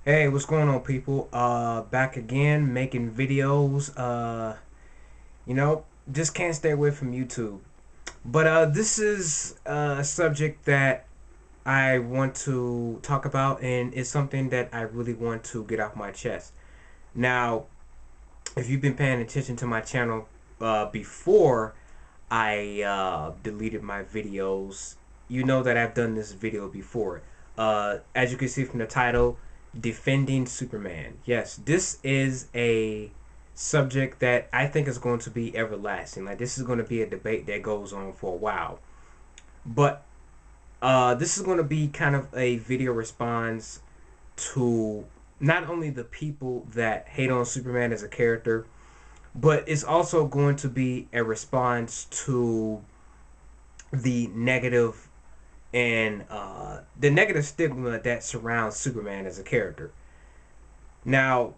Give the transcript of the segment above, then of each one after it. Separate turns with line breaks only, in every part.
Hey, what's going on, people? Back again, making videos. You know, just can't stay away from YouTube. But this is a subject that I want to talk about, and it's something that I really want to get off my chest. Now, if you've been paying attention to my channel before I deleted my videos, you know that I've done this video before. As you can see from the title, Defending Superman. Yes, this is a subject that I think is going to be everlasting. Like, this is going to be a debate that goes on for a while. But this is going to be kind of a video response to not only the people that hate on Superman as a character, but it's also going to be a response to the negative and the negative stigma that surrounds Superman as a character. Now,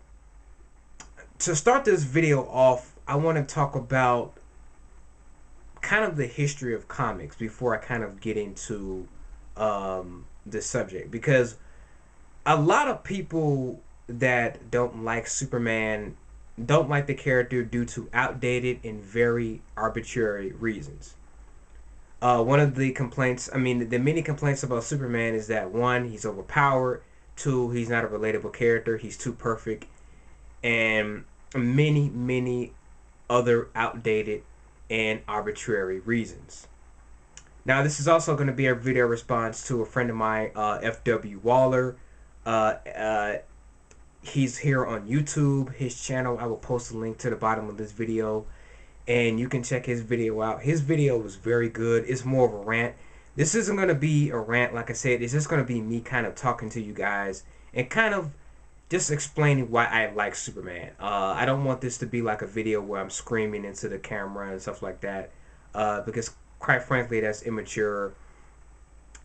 to start this video off, I want to talk about kind of the history of comics before I kind of get into the subject, because a lot of people that don't like Superman don't like the character due to outdated and very arbitrary reasons. One of the complaints, I mean, the many complaints about Superman is that one, he's overpowered, two, he's not a relatable character, he's too perfect, and many other outdated and arbitrary reasons. Now, this is also going to be a video response to a friend of mine, F.W. Waller. Uh, uh, he's here on YouTube. His channel, I will post a link to the bottom of this video, and you can check his video out. His video was very good. It's more of a rant. This isn't going to be a rant, like I said. It's just going to be me kind of talking to you guys and kind of just explaining why I like Superman. I don't want this to be like a video where I'm screaming into the camera and stuff like that, because quite frankly, that's immature,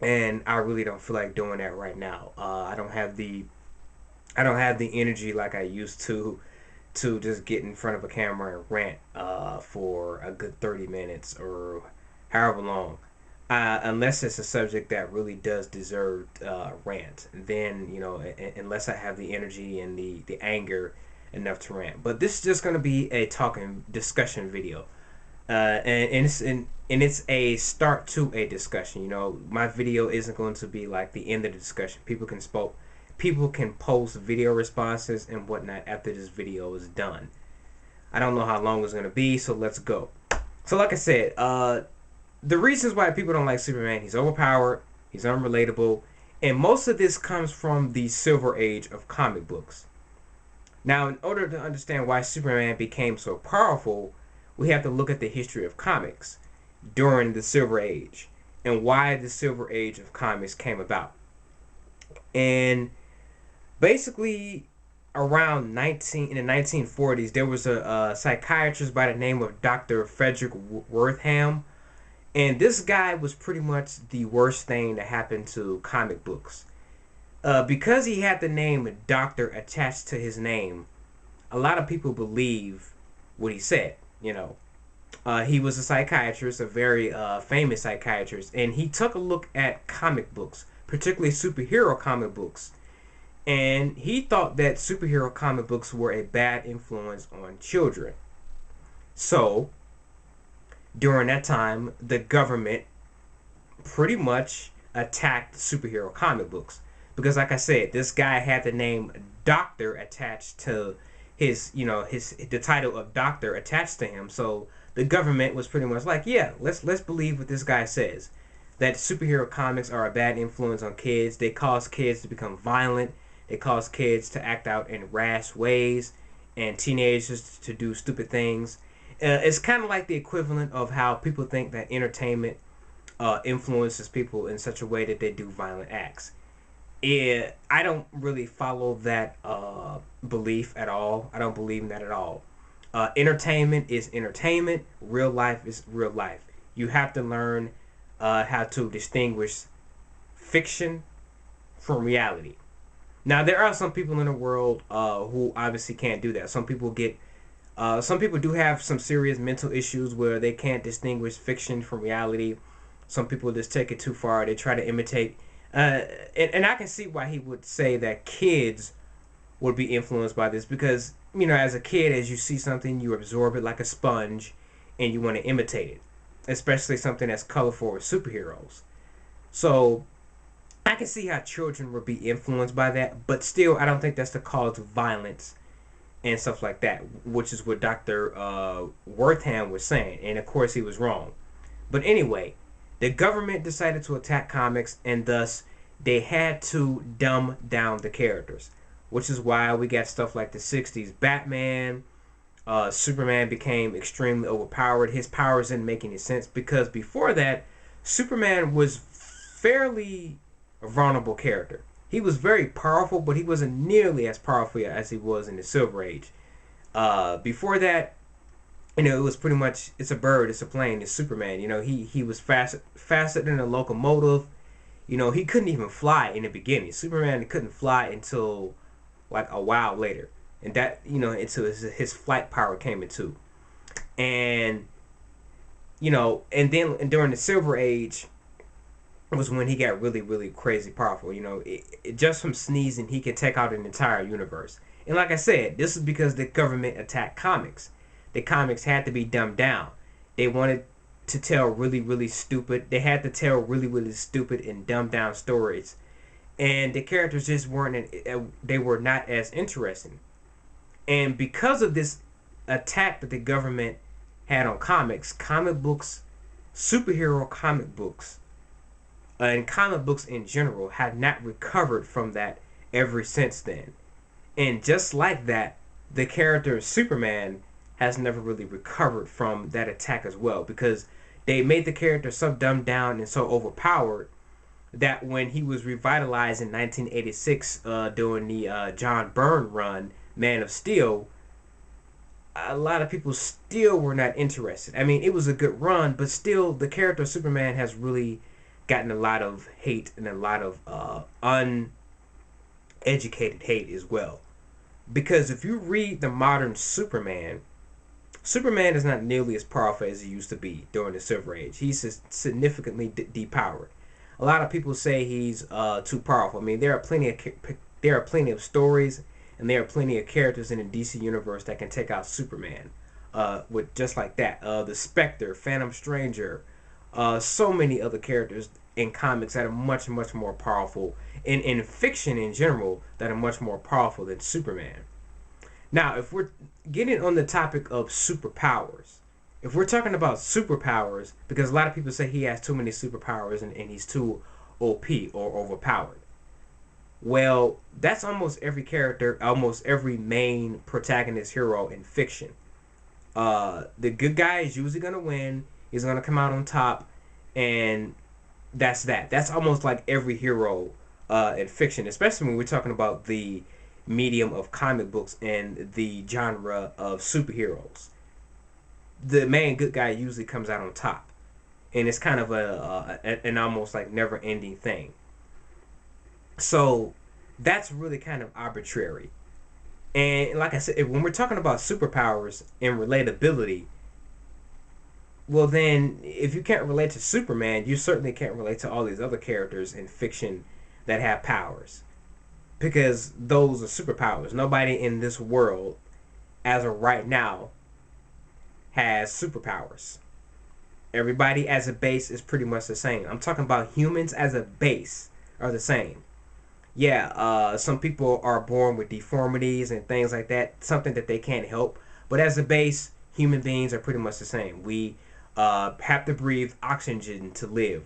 and I really don't feel like doing that right now. I don't have the energy like I used to just get in front of a camera and rant for a good 30 minutes or however long. Unless it's a subject that really does deserve rant, then unless I have the energy and the anger enough to rant. But this is just going to be a talking discussion video, and it's a start to a discussion. My video isn't going to be like the end of the discussion. People can post video responses and whatnot after this video is done. I don't know how long it's going to be, so let's go. So like I said, the reasons why people don't like Superman: he's overpowered, he's unrelatable, and most of this comes from the Silver Age of comic books. Now, in order to understand why Superman became so powerful, we have to look at the history of comics during the Silver Age and why the Silver Age of comics came about. And basically, around 19 in the 1940s, there was a psychiatrist by the name of Dr. Frederick Wertham, and this guy was pretty much the worst thing that happened to comic books. Because he had the name Doctor attached to his name, a lot of people believe what he said. He was a psychiatrist, a very famous psychiatrist, and he took a look at comic books, particularly superhero comic books, and he thought that superhero comic books were a bad influence on children. So, during that time, the government pretty much attacked superhero comic books. Because like I said, this guy had the name Doctor attached to the title of Doctor attached to him. So the government was pretty much like, yeah, let's believe what this guy says. That superhero comics are a bad influence on kids. They cause kids to become violent. They cause kids to act out in rash ways, and teenagers to do stupid things. It's kind of like the equivalent of how people think that entertainment influences people in such a way that they do violent acts. I don't really follow that belief at all. I don't believe in that at all. Entertainment is entertainment. Real life is real life. You have to learn how to distinguish fiction from reality. Now, there are some people in the world who obviously can't do that. Some people do have some serious mental issues where they can't distinguish fiction from reality. Some people just take it too far. They try to imitate. And I can see why he would say that kids would be influenced by this because, you know, as a kid, as you see something, you absorb it like a sponge and you want to imitate it, especially something that's colorful or superheroes. So I can see how children would be influenced by that, but still, I don't think that's the cause of violence and stuff like that, which is what Dr. Wortham was saying. And of course, he was wrong. But anyway, the government decided to attack comics, and thus they had to dumb down the characters, which is why we got stuff like the 60s Batman. Superman became extremely overpowered. His powers didn't make any sense because before that, Superman was fairly a vulnerable character. He was very powerful, but he wasn't nearly as powerful as he was in the Silver Age. Before that, you know, it was pretty much it's a bird, it's a plane, it's Superman. You know, he was faster than a locomotive. You know, he couldn't even fly in the beginning. Superman couldn't fly until like a while later, and that, you know, until his flight power came into, and you know, and during the Silver Age was when he got really, really crazy powerful. You know, just from sneezing, he could take out an entire universe. And like I said, this is because the government attacked comics. The comics had to be dumbed down. They wanted to tell really, really stupid. They had to tell really, really stupid and dumbed down stories, and the characters just weren't. They were not as interesting. And because of this attack that the government had on comics, comic books, superhero comic books, and comic books in general have not recovered from that ever since then. And just like that, the character Superman has never really recovered from that attack as well, because they made the character so dumbed down and so overpowered that when he was revitalized in 1986 during the John Byrne run, Man of Steel, a lot of people still were not interested. I mean, it was a good run, but still, the character Superman has really gotten a lot of hate and a lot of uneducated hate as well. Because if you read the modern Superman, Superman is not nearly as powerful as he used to be during the Silver Age. He's significantly depowered. A lot of people say he's too powerful. I mean, there are plenty of stories and there are plenty of characters in the DC universe that can take out Superman. With just like that, the Spectre, Phantom Stranger, so many other characters in comics that are much, much more powerful, and in fiction in general, that are much more powerful than Superman. Now, if we're getting on the topic of superpowers, if we're talking about superpowers, because a lot of people say he has too many superpowers and he's too OP or overpowered. Well, that's almost every character, almost every main protagonist hero in fiction. The good guy is usually going to win. He's going to come out on top, and that's that. That's almost like every hero in fiction, especially when we're talking about the medium of comic books and the genre of superheroes. The main good guy usually comes out on top, and it's kind of an almost like never-ending thing. So that's really kind of arbitrary. And like I said, when we're talking about superpowers and relatability, well then, if you can't relate to Superman, you certainly can't relate to all these other characters in fiction that have powers. Because those are superpowers. Nobody in this world, as of right now, has superpowers. Everybody as a base is pretty much the same. I'm talking about humans as a base are the same. Yeah, some people are born with deformities and things like that, something that they can't help. But as a base, human beings are pretty much the same. We have to breathe oxygen to live.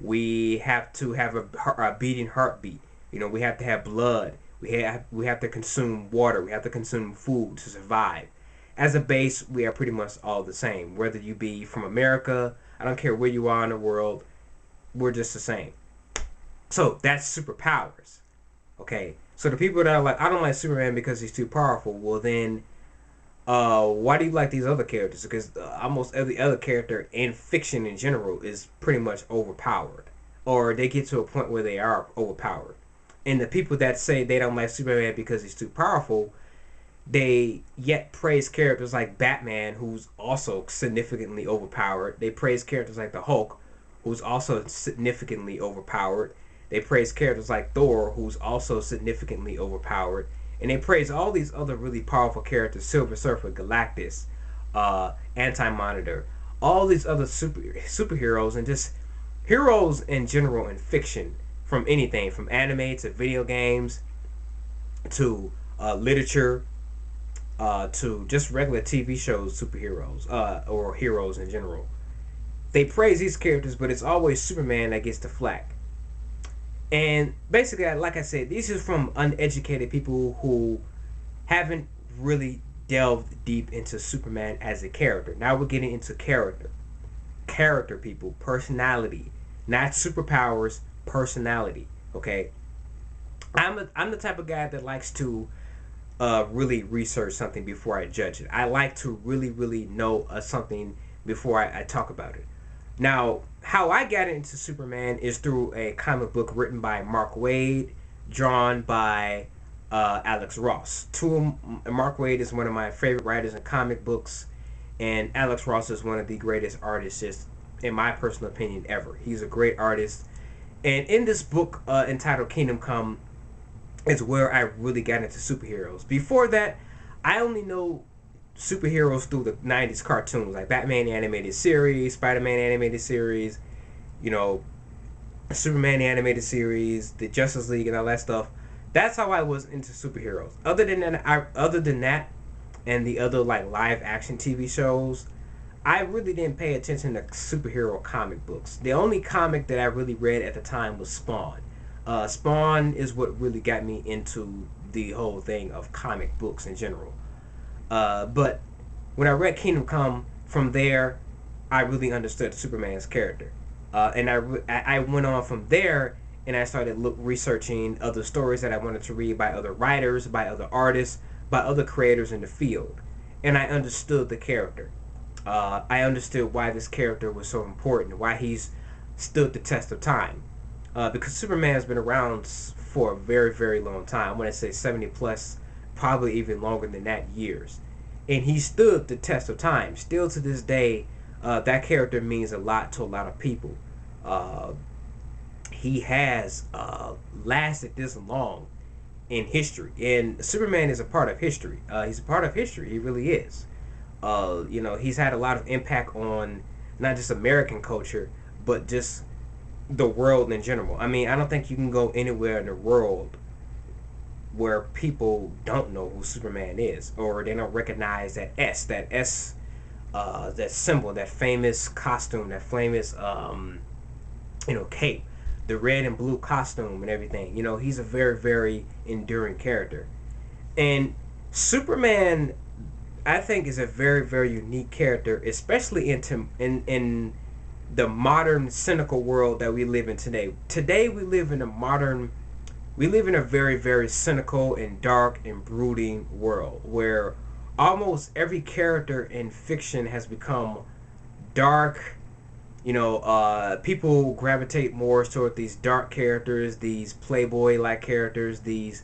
We have to have a beating heartbeat. You know, we have to have blood. We have to consume water. We have to consume food to survive. As a base, we are pretty much all the same. Whether you be from America, I don't care where you are in the world, we're just the same. So that's superpowers. Okay, so the people that are like, I don't like Superman because he's too powerful. Well then, why do you like these other characters? Because almost every other character in fiction in general is pretty much overpowered, or they get to a point where they are overpowered. And the people that say they don't like Superman because he's too powerful, they yet praise characters like Batman, who's also significantly overpowered. They praise characters like the Hulk, who's also significantly overpowered. They praise characters like Thor, who's also significantly overpowered. and they praise all these other really powerful characters: Silver Surfer, Galactus, Anti-Monitor, all these other superheroes, and just heroes in general in fiction, from anything from anime to video games to literature to just regular TV shows, superheroes or heroes in general. They praise these characters, but it's always Superman that gets the flack. And basically, like I said, these are from uneducated people who haven't really delved deep into Superman as a character. Now we're getting into character people, personality, not superpowers, personality. Okay, I'm the type of guy that likes to really research something before I judge it. I like to really know something before I talk about it. Now, how I got into Superman is through a comic book written by Mark Waid, drawn by Alex Ross. Mark Waid is one of my favorite writers in comic books, and Alex Ross is one of the greatest artists, just in my personal opinion, ever. He's a great artist. And in this book entitled Kingdom Come is where I really got into superheroes. Before that, I only know superheroes through the 90s cartoons, like Batman animated series, Spider-Man animated series, you know, Superman animated series, the Justice League, and all that stuff. That's how I was into superheroes. Other than that, and the other like live action TV shows, I really didn't pay attention to superhero comic books. The only comic that I really read at the time was Spawn. Spawn is what really got me into the whole thing of comic books in general. But when I read Kingdom Come, from there, I really understood Superman's character. And I went on from there, and I started researching other stories that I wanted to read by other writers, by other artists, by other creators in the field. And I understood the character. I understood why this character was so important, why he's stood the test of time. Because Superman has been around for a very long time. I want to say 70 plus, probably even longer than that, years. And he stood the test of time. Still to this day, that character means a lot to a lot of people. He has lasted this long in history. And Superman is a part of history. He's a part of history. He really is. He's had a lot of impact on not just American culture, but just the world in general. I mean, I don't think you can go anywhere in the world where people don't know who Superman is, or they don't recognize that that symbol, that famous costume, that famous cape, the red and blue costume and everything. He's a very enduring character. And Superman, I think, is a very unique character, especially in the modern cynical world that we live in today. Today we live in a very cynical and dark and brooding world where almost every character in fiction has become dark. People gravitate more toward these dark characters, these playboy-like characters, these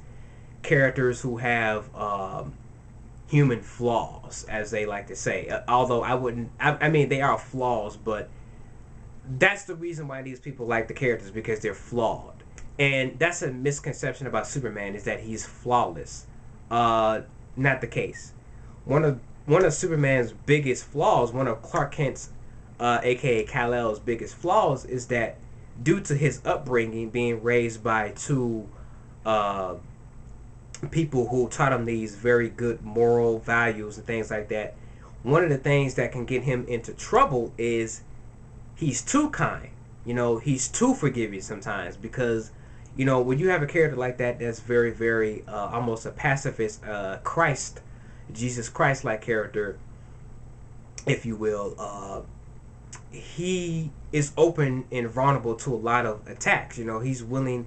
characters who have human flaws, as they like to say. Although I mean, they are flaws, but that's the reason why these people like the characters, because they're flawed. And that's a misconception about Superman, is that he's flawless. Not the case. One of Superman's biggest flaws, one of Clark Kent's, aka Kal-El's biggest flaws, is that due to his upbringing, being raised by two people who taught him these very good moral values and things like that, one of the things that can get him into trouble is he's too kind. He's too forgiving sometimes, because when you have a character like that, that's very almost a pacifist, Jesus Christ like character, if you will. He is open and vulnerable to a lot of attacks. He's willing,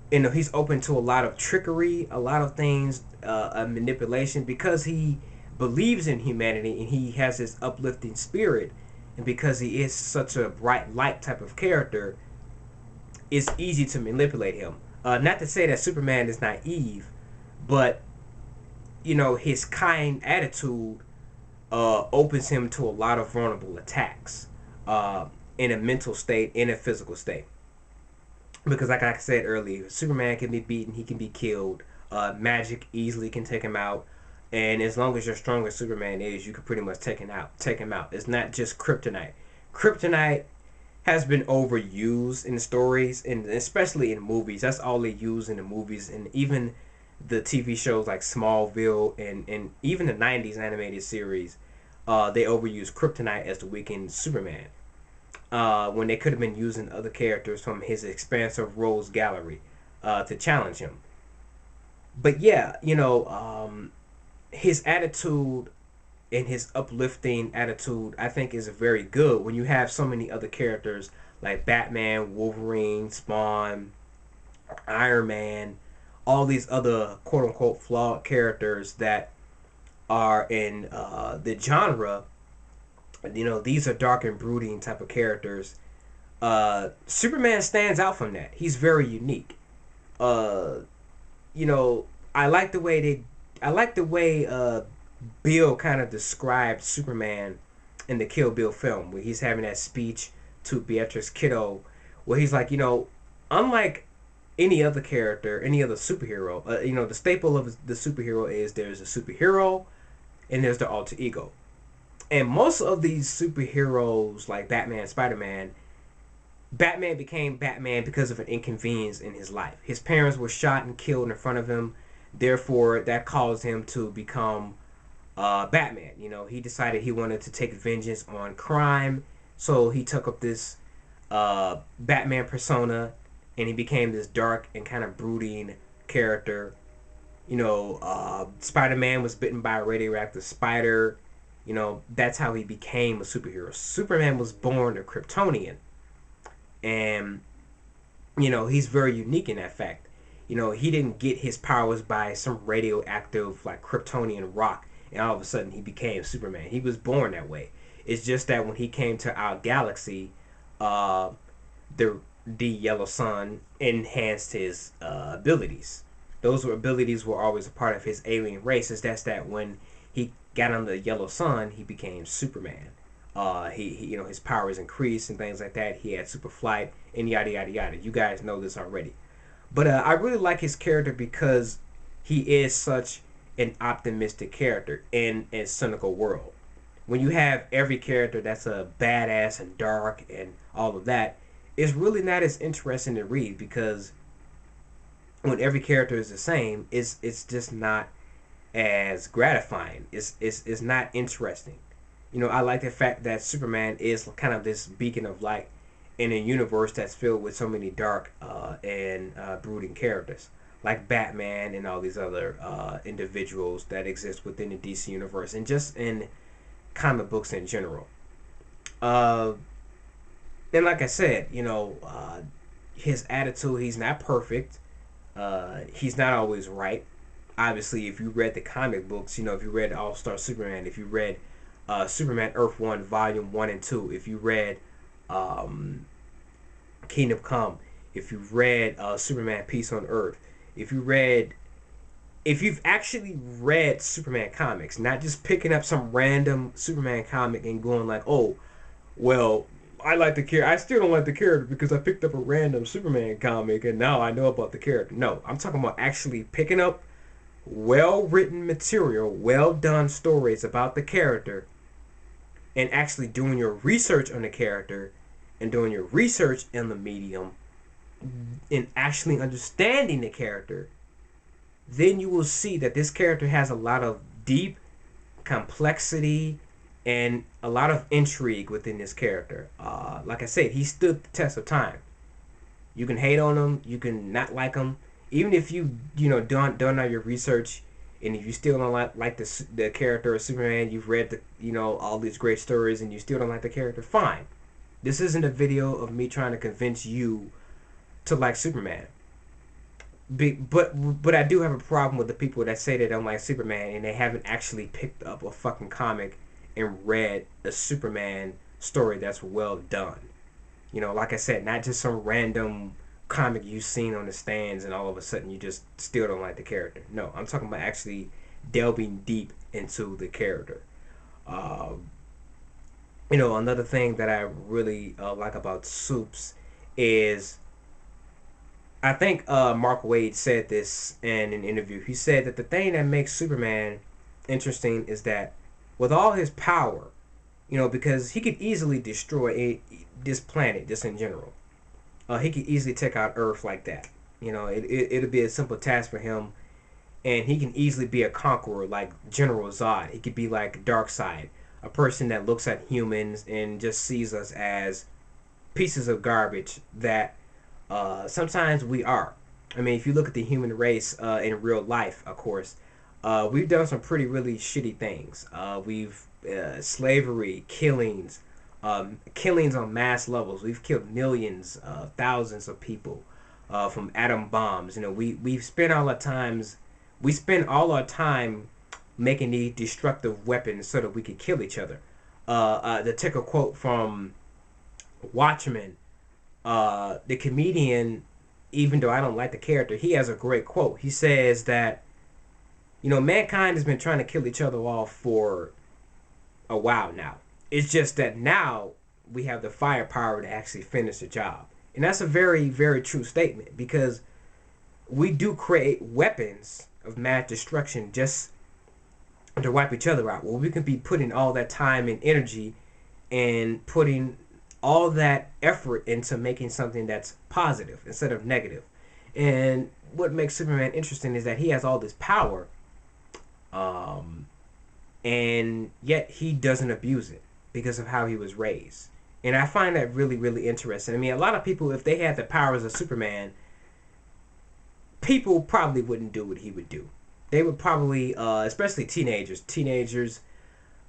he's open to a lot of trickery, a lot of things, manipulation, because he believes in humanity and he has this uplifting spirit. And because he is such a bright light type of character, it's easy to manipulate him. Not to say that Superman is naive, but his kind attitude opens him to a lot of vulnerable attacks, in a mental state, in a physical state. Because like I said earlier, Superman can be beaten, he can be killed, Magic easily can take him out, and as long as you're strong as Superman is, you can pretty much take him out. Take him out. It's not just kryptonite. Kryptonite has been overused in stories and especially in movies. That's all they use in the movies, and even the TV shows like Smallville and even the '90s animated series. They overuse kryptonite as the weakened Superman when they could have been using other characters from his expansive rogues gallery to challenge him. But yeah, his attitude and his uplifting attitude, I think, is very good when you have so many other characters like Batman, Wolverine, Spawn, Iron Man, all these other quote unquote flawed characters that are in the genre. These are dark and brooding type of characters. Superman stands out from that. He's very unique. Uh, you know, I like the way Bill kind of described Superman in the Kill Bill film, where he's having that speech to Beatrice Kiddo, where he's like, unlike any other character, any other superhero, the staple of the superhero is there's a superhero and there's the alter ego. And most of these superheroes, like Batman, Spider-Man, Batman became Batman because of an inconvenience in his life. His parents were shot and killed in front of him. Therefore, that caused him to become Batman. He decided he wanted to take vengeance on crime, so he took up this Batman persona, and he became this dark and kind of brooding character. Spider-Man was bitten by a radioactive spider. That's how he became a superhero. Superman was born a Kryptonian, and he's very unique in that fact. He didn't get his powers by some radioactive like Kryptonian rock and all of a sudden he became Superman. He was born that way. It's just that when he came to our galaxy, uh, the yellow sun enhanced his abilities. Those abilities were always a part of his alien race. It's that's that when he got on the yellow sun, he became Superman. His powers increased and things like that. He had super flight and yada yada yada. You guys know this already. But I really like his character because he is such an optimistic character in a cynical world. When you have every character that's a badass and dark and all of that, it's really not as interesting to read because when every character is the same, it's just not as gratifying. It's not interesting. I like the fact that Superman is kind of this beacon of light in a universe that's filled with so many dark and brooding characters, like Batman and all these other individuals that exist within the DC universe and just in comic books in general. Uh, and like I said, his attitude, he's not perfect. He's not always right. Obviously, if you read the comic books, if you read All Star Superman, if you read Superman Earth 1, Volume 1 and 2, if you read um, Kingdom Come, if you've read Superman Peace on Earth, if you've actually read Superman comics, not just picking up some random Superman comic and going like, oh, well, I like the character. I still don't like the character because I picked up a random Superman comic and now I know about the character. No, I'm talking about actually picking up well written material, well done stories about the character, and actually doing your research on the character and doing your research in the medium and actually understanding the character, then you will see that this character has a lot of deep complexity and a lot of intrigue within this character. Like I said, he stood the test of time. You can hate on him, you can not like him, even if done all your research, and if you still don't like the character of Superman, you've read all these great stories, and you still don't like the character. Fine, this isn't a video of me trying to convince you to like Superman. But I do have a problem with the people that say they don't like Superman and they haven't actually picked up a fucking comic and read a Superman story that's well done. Like I said, not just some random comic you've seen on the stands and all of a sudden you just still don't like the character. No, I'm talking about actually delving deep into the character. Another thing that I really like about Supes is I think Mark Wade said this in an interview. He said that the thing that makes Superman interesting is that with all his power, because he could easily destroy this planet just in general. He could easily take out Earth like that. It'll be a simple task for him, and he can easily be a conqueror like General Zod. He could be like Darkseid, a person that looks at humans and just sees us as pieces of garbage that sometimes we are. I mean, if you look at the human race in real life, of course, we've done some pretty really shitty things. We've slavery, killings on mass levels. We've killed millions, thousands of people from atom bombs. We spend all our time making these destructive weapons so that we could kill each other. To take a quote from Watchmen, the comedian, even though I don't like the character, he has a great quote. He says that, mankind has been trying to kill each other off for a while now. It's just that now we have the firepower to actually finish the job. And that's a very, very true statement, because we do create weapons of mass destruction just to wipe each other out. Well, we can be putting all that time and energy and putting all that effort into making something that's positive instead of negative. And what makes Superman interesting is that he has all this power, and yet he doesn't abuse it because of how he was raised. And I find that really, really interesting. I mean, a lot of people, if they had the powers of Superman, people probably wouldn't do what he would do. They would probably, especially teenagers. Teenagers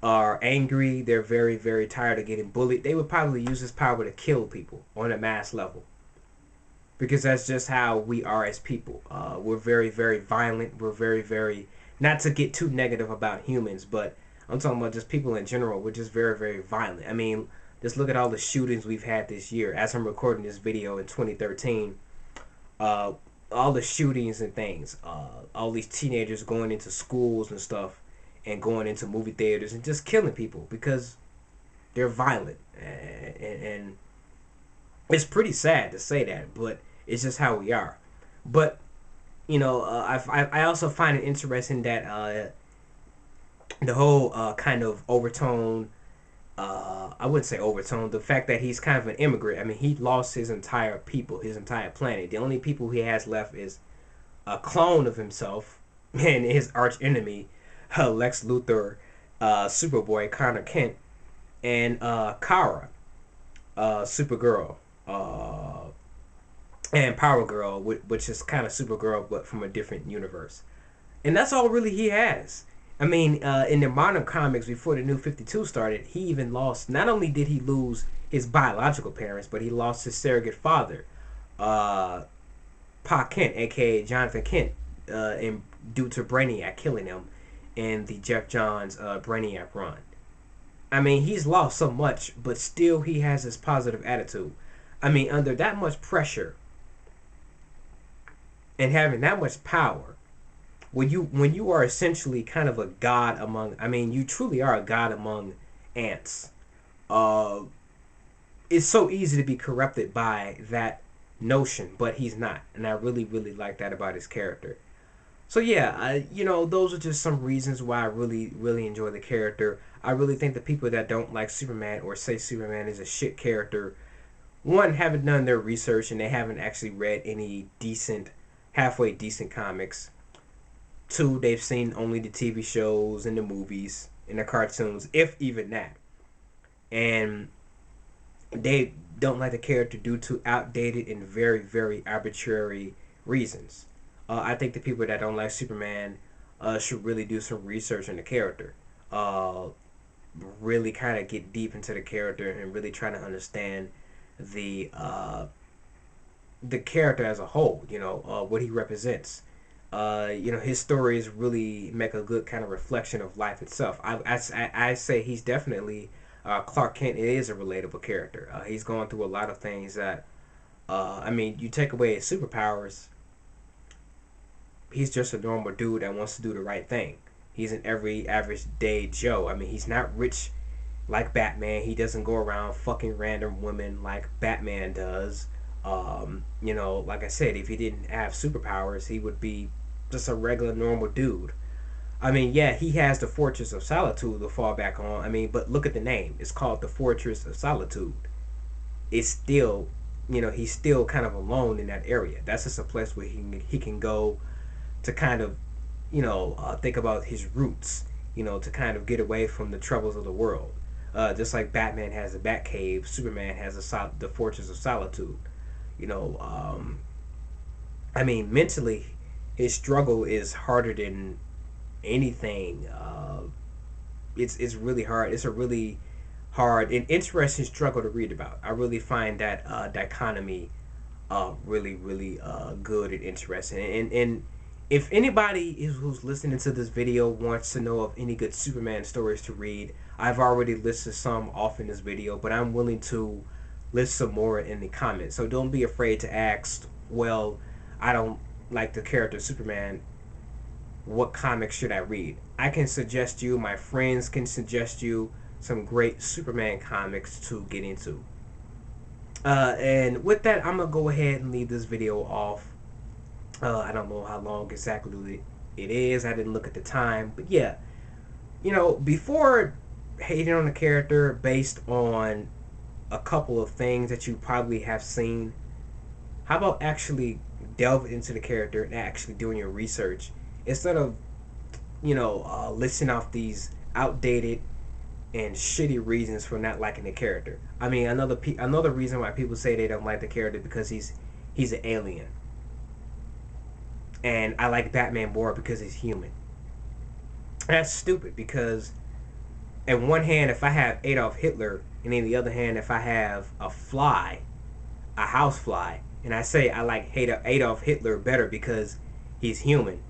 are angry. They're very, very tired of getting bullied. They would probably use this power to kill people on a mass level, because that's just how we are as people. We're very, very violent. We're very, very, not to get too negative about humans, but I'm talking about just people in general. We're just very, very violent. I mean, just look at all the shootings we've had this year. As I'm recording this video in 2013, all the shootings and things, all these teenagers going into schools and stuff, and going into movie theaters and just killing people because they're violent. And it's pretty sad to say that, but it's just how we are. But I also find it interesting that the whole kind of overtone. I wouldn't say overtone. The fact that he's kind of an immigrant. I mean, he lost his entire people, his entire planet. The only people he has left is a clone of himself and his arch enemy, Lex Luthor, Superboy, Connor Kent, and Kara, Supergirl, and Power Girl, which is kind of Supergirl but from a different universe. And that's all really he has. I mean, in the modern comics, before the New 52 started, he even lost, not only did he lose his biological parents, but he lost his surrogate father, Pa Kent, aka Jonathan Kent, due to Brainiac killing him in the Jeff Johns Brainiac run. I mean, he's lost so much, but still he has this positive attitude. I mean, under that much pressure and having that much power, when you are essentially kind of a god among, I mean, you truly are a god among ants. Uh, it's so easy to be corrupted by that notion, but he's not, and I really, really like that about his character. So yeah, those are just some reasons why I really, really enjoy the character. I really think the people that don't like Superman or say Superman is a shit character, one, haven't done their research and they haven't actually read any decent, halfway decent comics. Two, they've seen only the TV shows and the movies and the cartoons, if even that. And they don't like the character due to outdated and very, very arbitrary reasons. I think the people that don't like Superman should really do some research on the character. Uh, really kind of get deep into the character and really try to understand the uh, the character as a whole. What he represents. His stories really make a good kind of reflection of life itself. I say he's definitely Clark Kent is a relatable character. He's going through a lot of things that, I mean, you take away his superpowers, he's just a normal dude that wants to do the right thing. He's an every average day Joe. I mean, he's not rich like Batman. He doesn't go around fucking random women like Batman does. Like I said, if he didn't have superpowers, he would be just a regular normal dude. I mean, yeah, he has the Fortress of Solitude to fall back on. I mean, but look at the name. It's called the Fortress of Solitude. It's still, he's still kind of alone in that area. That's just a place where he can go to kind of, think about his roots. To kind of get away from the troubles of the world. Just like Batman has the Batcave, Superman has the Fortress of Solitude. You know, I mean, mentally, his struggle is harder than anything. It's really hard. It's a really hard and interesting struggle to read about. I really find that dichotomy really really good and interesting. And if anybody who's listening to this video wants to know of any good Superman stories to read, I've already listed some off in this video, but I'm willing to list some more in the comments. So don't be afraid to ask, well, I don't like the character Superman, what comics should I read? I can suggest you, my friends can suggest you some great Superman comics to get into. And with that, I'm gonna go ahead and leave this video off. I don't know how long exactly it is. I didn't look at the time, but yeah, before hating on the character based on a couple of things that you probably have seen, how about actually delve into the character and actually doing your research instead of listing off these outdated and shitty reasons for not liking the character. I mean, another reason why people say they don't like the character because he's an alien, and I like Batman more because he's human. That's stupid because, in one hand, if I have Adolf Hitler, and in the other hand, if I have a housefly, and I say I like Adolf Hitler better because he's human,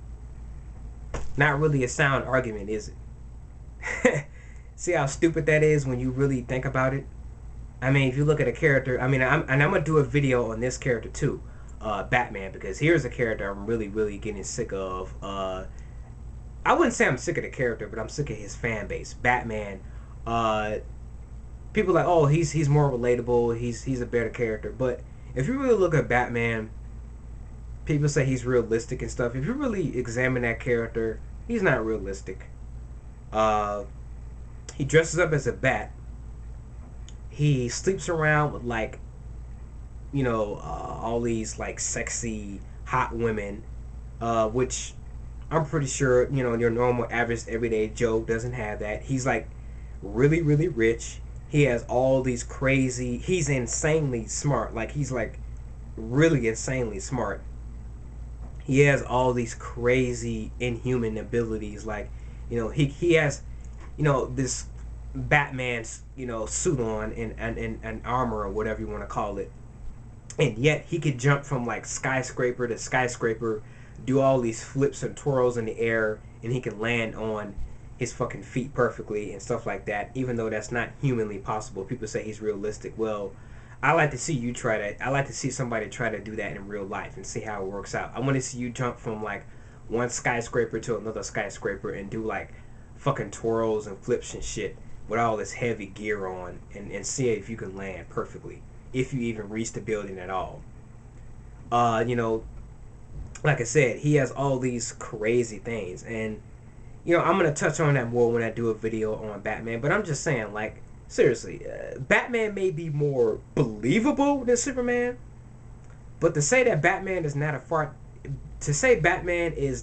not really a sound argument, is it? See how stupid that is when you really think about it? I mean, if you look at a character, I mean, I'm going to do a video on this character too, Batman, because here's a character I'm really, really getting sick of. I wouldn't say I'm sick of the character, but I'm sick of his fan base. Batman, people are like, oh, he's more relatable, he's a better character. But if you really look at Batman, people say he's realistic and stuff. If you really examine that character, he's not realistic. He dresses up as a bat. He sleeps around with all these like sexy hot women, which I'm pretty sure your normal average everyday Joe doesn't have that. He's like really really rich. He has all these crazy. He's insanely smart. Like he's like really insanely smart. He has all these crazy inhuman abilities. Like he has this Batman's suit on and armor or whatever you want to call it, and yet he could jump from like skyscraper to skyscraper, do all these flips and twirls in the air, and he can land on his fucking feet perfectly and stuff like that, even though that's not humanly possible. People say he's realistic. Well, I like to see you try that. I like to see somebody try to do that in real life and see how it works out. I want to see you jump from like one skyscraper to another skyscraper and do like fucking twirls and flips and shit with all this heavy gear on, and see if you can land perfectly, if you even reach the building at all. Like I said, he has all these crazy things, and I'm gonna touch on that more when I do a video on Batman. But I'm just saying, like, seriously, Batman may be more believable than Superman, but to say that Batman is not a fart, to say Batman is